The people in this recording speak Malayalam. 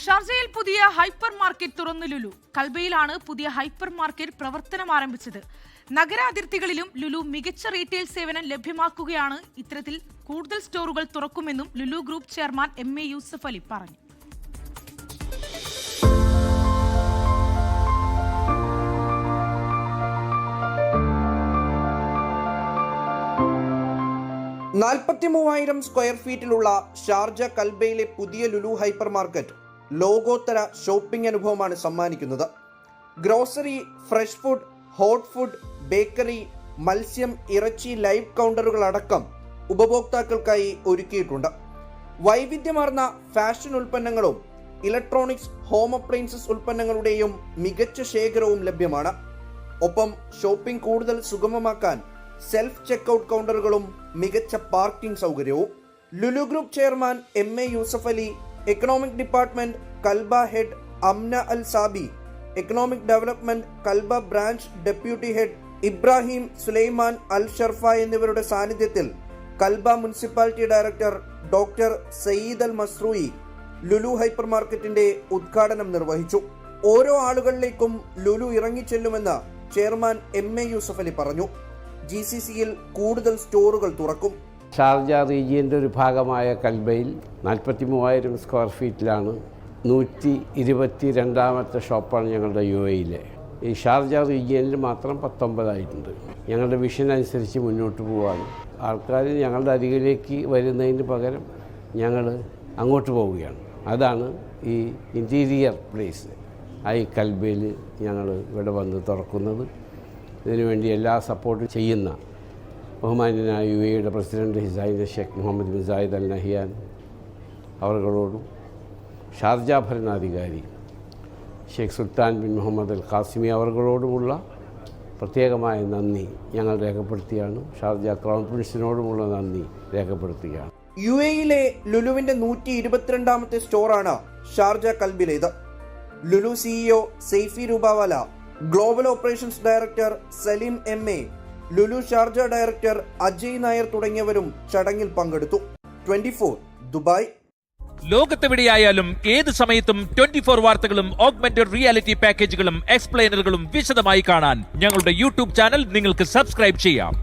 ഷാർജയിൽ പുതിയ ഹൈപ്പർ മാർക്കറ്റ് തുറന്നു ലുലു. കൽബയിലാണ് പുതിയ ഹൈപ്പർ മാർക്കറ്റ് പ്രവർത്തനം ആരംഭിച്ചത്. നഗരാതിർത്തികളിലും ലുലു മികച്ച റീറ്റെയിൽ സേവനം ലഭ്യമാക്കുകയാണ്. ഇത്തരത്തിൽ കൂടുതൽ സ്റ്റോറുകൾ തുറക്കുമെന്നും Lulu group chairman MA Yusuff Ali പറഞ്ഞു. സ്ക്വയർ ഫീറ്റിലുള്ള ഷാർജ കൽബയിലെ പുതിയ ലുലു ഹൈപ്പർ മാർക്കറ്റ് ലോകോത്തര ഷോപ്പിംഗ് അനുഭവമാണ് സമ്മാനിക്കുന്നത്. Grocery, fresh food, hot food, bakery, മത്സ്യം, ഇറച്ചി, ലൈവ് കൗണ്ടറുകൾ അടക്കം ഉപഭോക്താക്കൾക്കായി ഒരുക്കിയിട്ടുണ്ട്. വൈവിധ്യമാർന്ന ഫാഷൻ ഉൽപ്പന്നങ്ങളും ഇലക്ട്രോണിക്സ്, ഹോം അപ്ലയൻസസ് ഉൽപ്പന്നങ്ങളുടെയും മികച്ച ശേഖരവും ലഭ്യമാണ്. ഒപ്പം ഷോപ്പിംഗ് കൂടുതൽ സുഗമമാക്കാൻ സെൽഫ് ചെക്ക്ഔട്ട് കൗണ്ടറുകളും മികച്ച പാർക്കിംഗ് സൗകര്യവും. Lulu group chairman MA Yusuff Ali, economic department Kalba head Amna Al Sabi, economic development Kalba branch deputy head Ibrahim Sulaiman Al Sharfa എന്നിവരുടെ സാന്നിധ്യത്തിൽ Kalba municipality director doctor Sayed Al Mazrouei Lulu ഹൈപ്പർ മാർക്കറ്റിന്റെ ഉദ്ഘാടനം നിർവഹിച്ചു. ഓരോ ആളുകളിലേക്കും ലുലു ഇറങ്ങിച്ചെല്ലുമെന്ന് ചെയർമാൻ MA യൂസഫ് അലി പറഞ്ഞു. GCCയിൽ കൂടുതൽ സ്റ്റോറുകൾ തുറക്കും. ഷാർജ റീജിയൻ്റെ ഒരു ഭാഗമായ കൽബയിൽ 43,000 സ്ക്വയർ ഫീറ്റിലാണ് 122ാമത്തെ ഷോപ്പാണ് ഞങ്ങളുടെ UAEയിലെ. ഈ ഷാർജ റീജിയനിൽ മാത്രം 19 ആയിട്ടുണ്ട്. ഞങ്ങളുടെ വിഷൻ അനുസരിച്ച് മുന്നോട്ട് പോവുകയാണ്. ആൾക്കാർ ഞങ്ങളുടെ അരികിലേക്ക് വരുന്നതിന് പകരം ഞങ്ങൾ അങ്ങോട്ട് പോവുകയാണ്. അതാണ് ഈ ഇൻറ്റീരിയർ പ്ലേസ് ആയി കൽബയിൽ ഞങ്ങൾ ഇവിടെ വന്ന് തുറക്കുന്നത്. ഇതിനുവേണ്ടി എല്ലാ സപ്പോർട്ടും ചെയ്യുന്ന ബഹുമാന്യനായ UAEയുടെ president His Highness Sheikh Mohamed bin Zayed Al Nahyan അവർകളോടും ഷാർജ ഭരണാധികാരി Sheikh Sultan bin Mohammed Al Qasimi അവർകളോടുമുള്ള പ്രത്യേകമായ നന്ദി ഞങ്ങൾ രേഖപ്പെടുത്തുകയാണ്. ഷാർജ ക്രൗൺ പ്രിൻസിനോടുമുള്ള നന്ദി രേഖപ്പെടുത്തുകയാണ്. UAEയിലെ ലുലുവിന്റെ 122ാമത്തെ സ്റ്റോറാണ് ഷാർജ കൽബിലേത്. Lulu CEO Saifee Rupawala, global operations director Saleem MA, Lulu Sharjah director Ajay Nair തുടങ്ങിയവരും ചടങ്ങിൽ പങ്കെടുത്തു. 24 ദുബായ്. ലോകത്തെവിടെയായാലും ഏത് സമയത്തും 24 വാർത്തകളും ഓഗ്മെന്റഡ് റിയാലിറ്റി പാക്കേജുകളും എക്സ്പ്ലെയിനറുകളും വിശദമായി കാണാൻ ഞങ്ങളുടെ YouTube ചാനൽ നിങ്ങൾക്ക് സബ്സ്ക്രൈബ് ചെയ്യാം.